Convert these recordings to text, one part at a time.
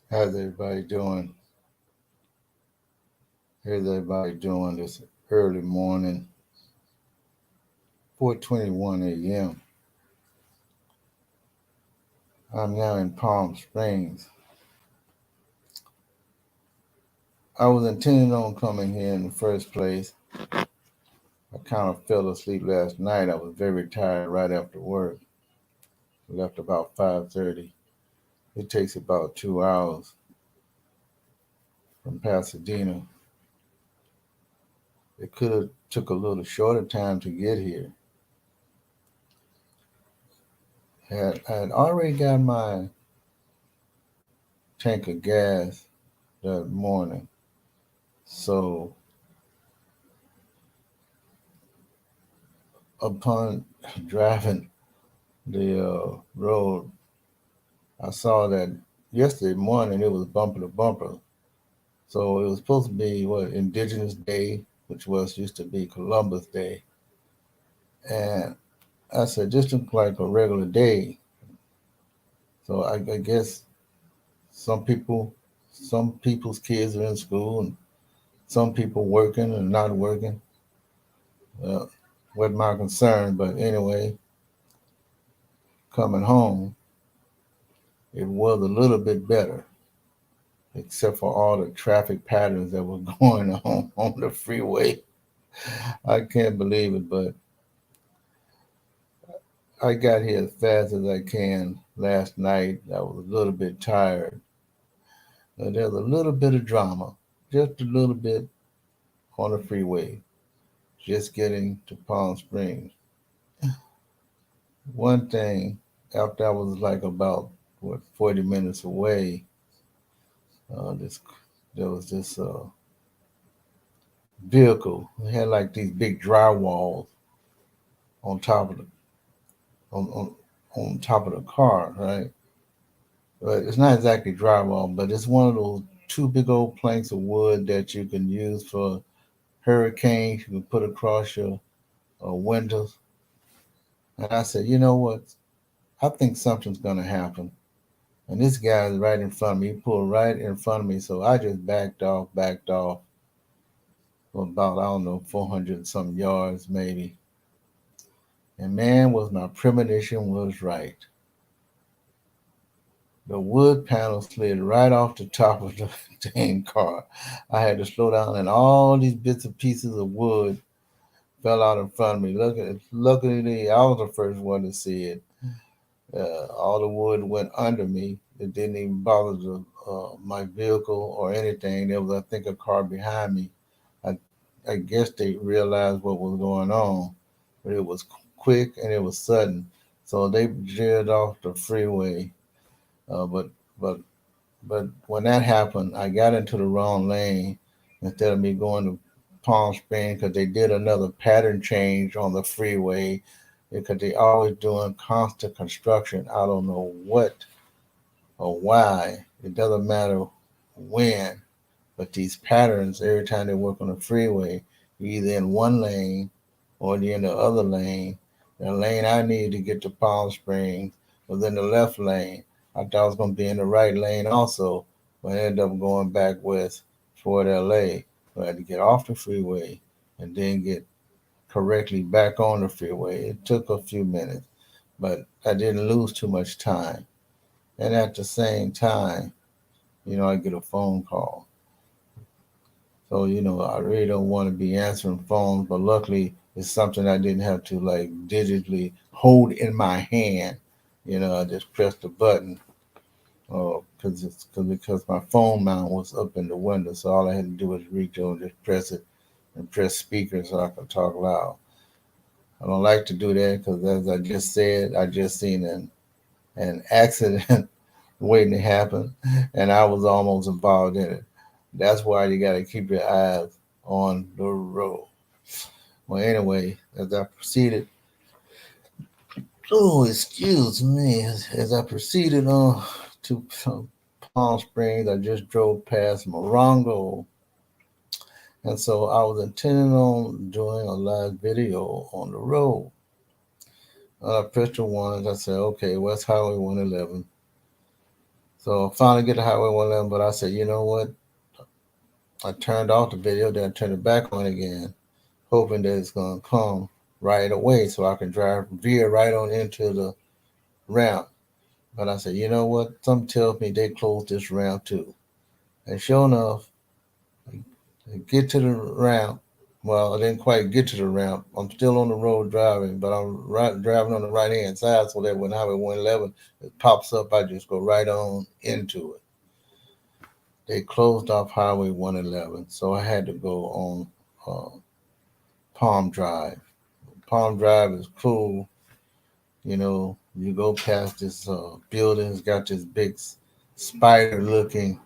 How's everybody doing? How's everybody doing this early morning, 4:21 a.m. I'm now in Palm Springs. I was intending on coming here in the first place. I kind of fell asleep last night. I was very tired right after work. Left about 5:30. It takes about 2 hours from Pasadena. It could have took a little shorter time to get here. I had already got my tank of gas that morning. So upon driving the road, I saw that yesterday morning it was bumper to bumper. So it was supposed to be what Indigenous Day, which was used to be Columbus Day, and I said this looked like a regular day. So I guess some people, some people's kids are in school, and some people working and not working. Uh, wasn't my concern, but anyway, coming home, it was a little bit better except for all the traffic patterns that were going on the freeway. I can't believe it, but I got here as fast as I can last night. I was a little bit tired. There's a little bit of drama, just a little bit on the freeway, just getting to Palm Springs. One thing, after I was like about 40 minutes away, this there was this vehicle. It had like these big drywalls on top of the on, on on top of the car, right? But it's not exactly drywall, but it's one of those two big old planks of wood that you can use for hurricanes. You can put across your windows. And I said, you know what? I think something's gonna happen. And this guy is right in front of me. He pulled right in front of me, so I just backed off for about I don't know 400 some yards maybe. And man, was my premonition was right. The wood panel slid right off the top of the dang car. I had to slow down, and all these bits and pieces of wood fell out in front of me. Luckily, I was the first one to see it. All the wood went under me. It didn't even bother my vehicle or anything. There was, I think, a car behind me. I, I guess they realized what was going on, but it was quick and it was sudden. So they veered off the freeway. Uh, but but But when that happened, I got into the wrong lane instead of me going to Palm Springs because they did another pattern change on the freeway because they always doing constant construction. I don't know what or why. It doesn't matter when, but these patterns every time they work on the freeway, you're either in one lane or you're in the other lane. The lane I needed to get to Palm Springs was in the left lane. I thought I was going to be in the right lane also, but I ended up going back west toward LA. So I had to get off the freeway and then get correctly back on the freeway. It took a few minutes, but I didn't lose too much time. And at the same time, I get a phone call. So, I really don't want to be answering phones, but luckily it's something I didn't have to like digitally hold in my hand. I just pressed the button because my phone mount was up in the window. So all I had to do was reach over and just press it and press speaker so I could talk loud. I don't like to do that because, as I just said, I just seen an accident waiting to happen, and I was almost involved in it. That's why you got to keep your eyes on the road. Well, anyway, as I proceeded, oh, excuse me, as I proceeded on to Palm Springs, I just drove past Morongo, and so I was intending on doing a live video on the road. I pressed the ones. I said, okay, West Highway 111. So I finally get to Highway 111, but I said, you know what? I turned off the video, then I turned it back on again, hoping that it's gonna come right away so I can veer right on into the ramp. But I said, you know what? Something tells me they closed this ramp too. And sure enough, I get to the ramp. Well, I didn't quite get to the ramp. I'm still on the road driving, but I'm driving on the right hand side so that when Highway 111 it pops up, I just go right on into it. They closed off Highway 111, so I had to go on uh, Palm Drive. Palm Drive is cool. You know, you go past this building, it's got this big spider looking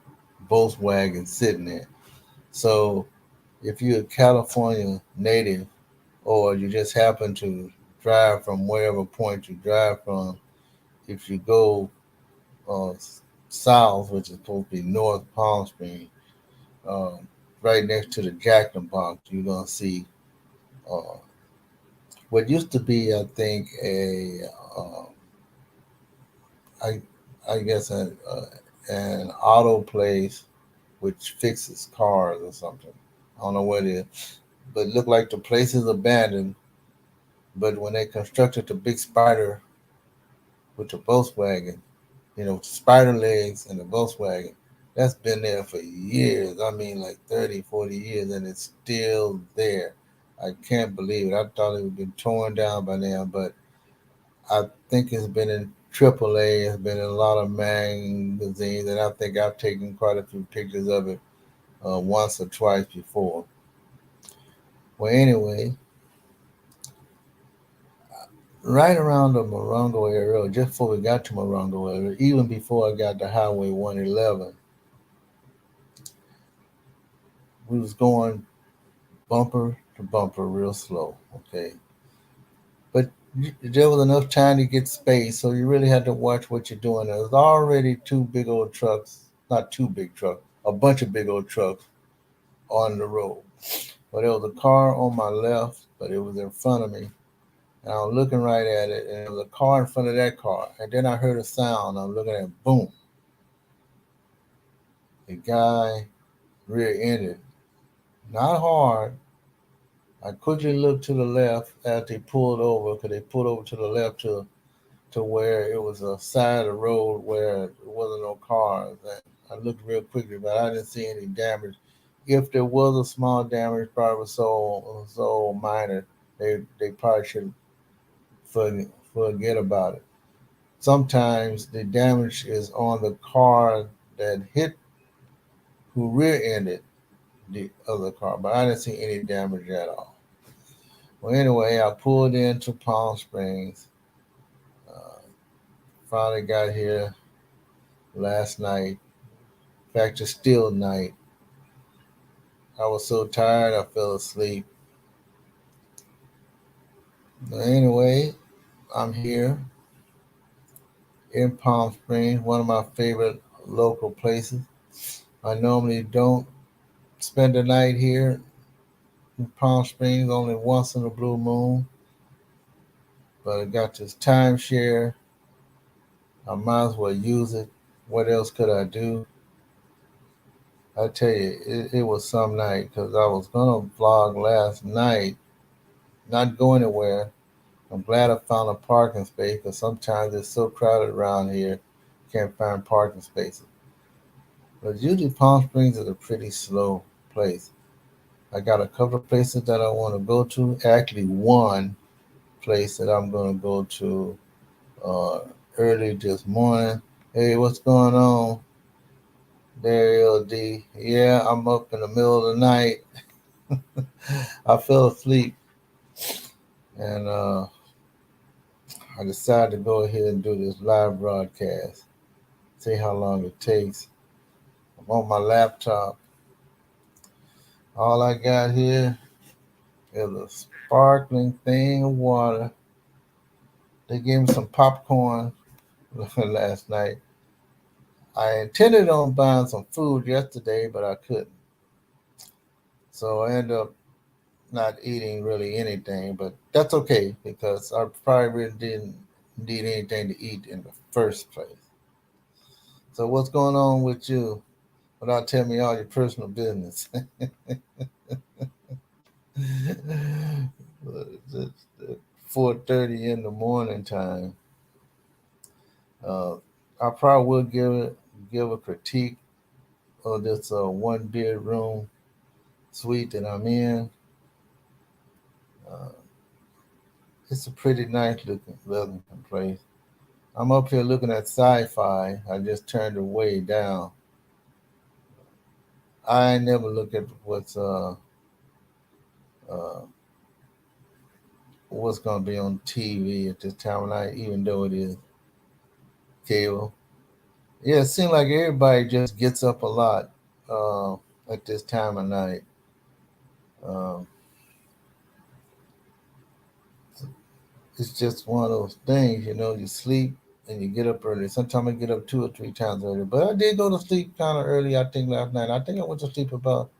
Volkswagen sitting there. So if you're a California native or you just happen to drive from wherever point you drive from, if you go uh, south, which is supposed to be North Palm Springs, um, right next to the Jack in the Box, you're gonna see uh, what used to be, I think, uh, I, I guess, an auto place which fixes cars or something. I don't know what it is, but it looked like the place is abandoned. But when they constructed the big spider with the Volkswagen, you know, spider legs and the Volkswagen, that's been there for years. I mean, like 30, 40 years, and it's still there. I can't believe it. I thought it had been torn down by now, but I think it's been in AAA. It's been in a lot of magazines, and I think I've taken quite a few pictures of it once or twice before. Well, anyway, right around the Morongo area, or just before we got to Morongo area, even before I got to Highway 111, we was going bumper to bumper real slow, okay? But there was enough time to get space, so you really had to watch what you're doing. There was already two big old trucks, not two big trucks, a bunch of big old trucks on the road. But there was a car on my left, but it was in front of me. And I was looking right at it, and there was a car in front of that car. And then I heard a sound. I'm looking at boom. The guy rear ended. Not hard. I quickly looked to the left as they pulled over, because they pulled over to the left to where it was a side of the road where there wasn't no cars. And I looked real quickly, but I didn't see any damage. If there was a small damage, probably was so minor, they probably should forget about it. Sometimes the damage is on the car that hit who rear-ended the other car, but I didn't see any damage at all. Well, anyway, I pulled into Palm Springs. Uh, Finally got here last night. In fact, it's still night. I was so tired I fell asleep. But anyway, I'm here in Palm Springs, one of my favorite local places. I normally don't spend the night here in Palm Springs only once in a blue moon, but I got this timeshare. I might as well use it. What else could I do? I tell you, it was some night because I was gonna vlog last night, not go anywhere. I'm glad I found a parking space because sometimes it's so crowded around here, can't find parking spaces. But usually Palm Springs is a pretty slow place. I got a couple of places that I want to go to. Actually, one place that I'm going to go to uh, early this morning. Hey, what's going on there, LD? Yeah, I'm up in the middle of the night. I fell asleep and I decided to go ahead and do this live broadcast. See how long it takes. I'm on my laptop. All I got here is a sparkling thing of water. They gave me some popcorn last night. I intended on buying some food yesterday, but I couldn't. So I ended up not eating really anything, but that's okay because I probably really didn't need anything to eat in the first place. So what's going on with you? Without telling me all your personal business. It's 4:30 in the morning time. Uh, I probably will give a critique of this one bedroom suite that I'm in. Uh, it's a pretty nice looking place. I'm up here looking at sci-fi. I just turned it way down. I never look at uh, what's gonna be on TV at this time of night, even though it is cable. Yeah, it seems like everybody just gets up a lot uh, at this time of night. Um, it's just one of those things, you know. You sleep and you get up early. Sometimes I get up 2 or 3 times early, but I did go to sleep kind of early. I think last night. I think I went to sleep about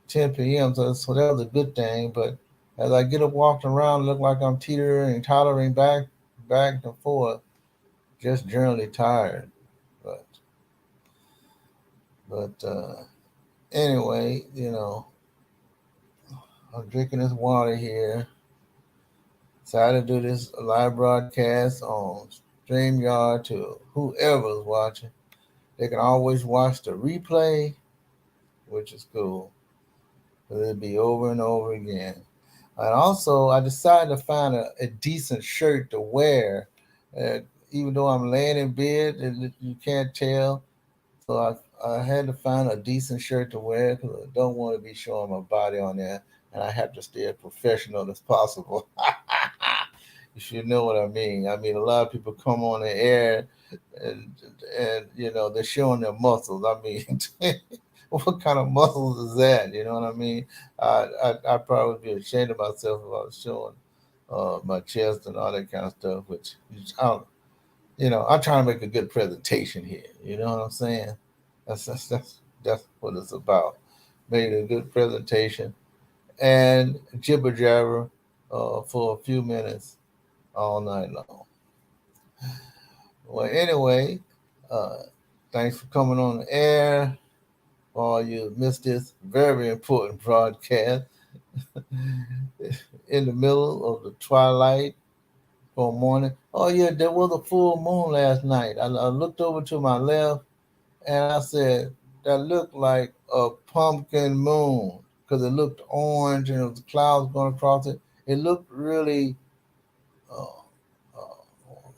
10 p.m. So that was a good thing. But as I get up walking around, look like I'm teetering and tottering back and forth, just generally tired. But but anyway, you know, I'm drinking this water here. Decided to do this live broadcast on StreamYard to whoever's watching. They can always watch the replay, which is cool. But it'll be over and over again. And also, I decided to find a decent shirt to wear. Uh, Even though I'm laying in bed, you can't tell. So I had to find a decent shirt to wear because I don't want to be showing my body on there. And I have to stay as professional as possible. If you know what I mean. I mean, a lot of people come on the air and, and you know, they're showing their muscles. I mean, what kind of muscles is that? You know what I mean? I'd probably be ashamed of myself if I was showing my chest and all that kind of stuff, which I don't, you know, I'm trying to make a good presentation here. You know what I'm saying? That's what it's about. Made a good presentation and jibber jabber for a few minutes all night long. Well, anyway, uh, thanks for coming on the air. All you missed this very important broadcast in the middle of the twilight for morning. Oh yeah, there was a full moon last night. I looked over to my left and I said that looked like a pumpkin moon because it looked orange and there was clouds going across it. It looked really. Uh,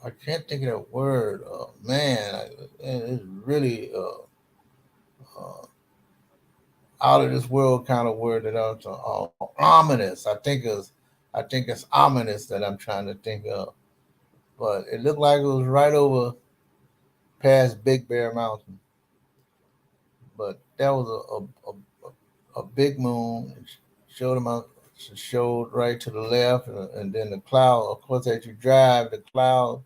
I can't think of that word. Man, it's really out of this world kind of word that I'm ominous. I think it's ominous that I'm trying to think of. But it looked like it was right over past Big Bear Mountain. But that was a big moon. It showed them out, showed right to the left, and then the cloud. Of course, as you drive, the cloud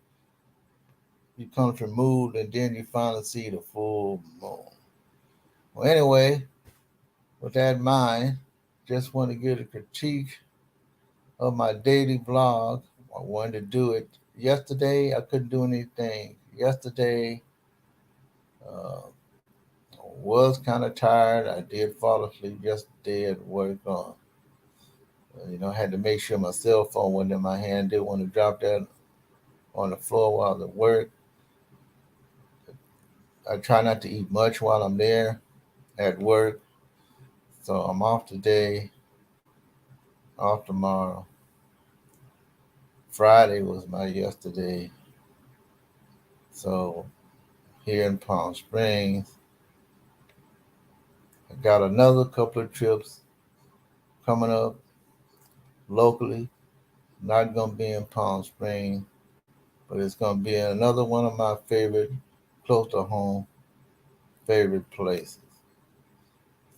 becomes removed, and then you finally see the full moon. Well, anyway, with that in mind, just want to give a critique of my daily vlog. I wanted to do it yesterday. I couldn't do anything yesterday. Uh, was kind of tired. I did fall asleep yesterday at work. You know, I had to make sure my cell phone wasn't in my hand. Didn't want to drop that on the floor while I was at work. I try not to eat much while I'm there at work. So I'm off today, off tomorrow. Friday was my yesterday. So here in Palm Springs, I got another couple of trips coming up locally. Not gonna be in Palm Springs, but it's gonna be another one of my favorite, close to home, favorite places.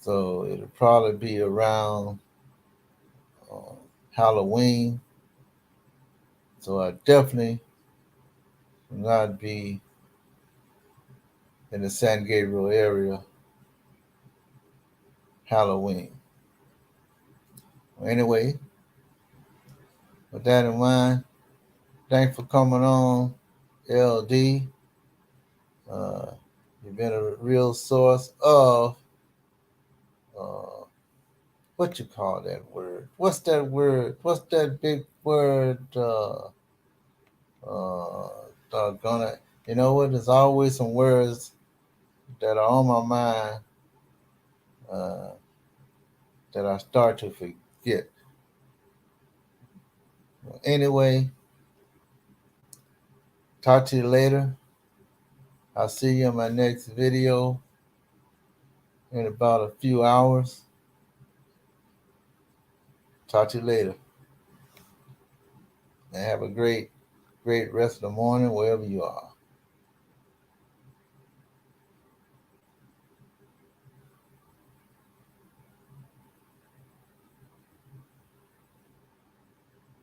So it'll probably be around uh, Halloween. So I definitely will not be in the San Gabriel area Halloween. Anyway, with that in mind, thanks for coming on, LD. You've been a real source of uh, what you call that word? What's that word? What's that big word? Uh, doggone it. You know what? There's always some words that are on my mind uh, that I start to forget. Anyway, talk to you later. I'll see you in my next video in about a few hours. Talk to you later. And have a great rest of the morning wherever you are.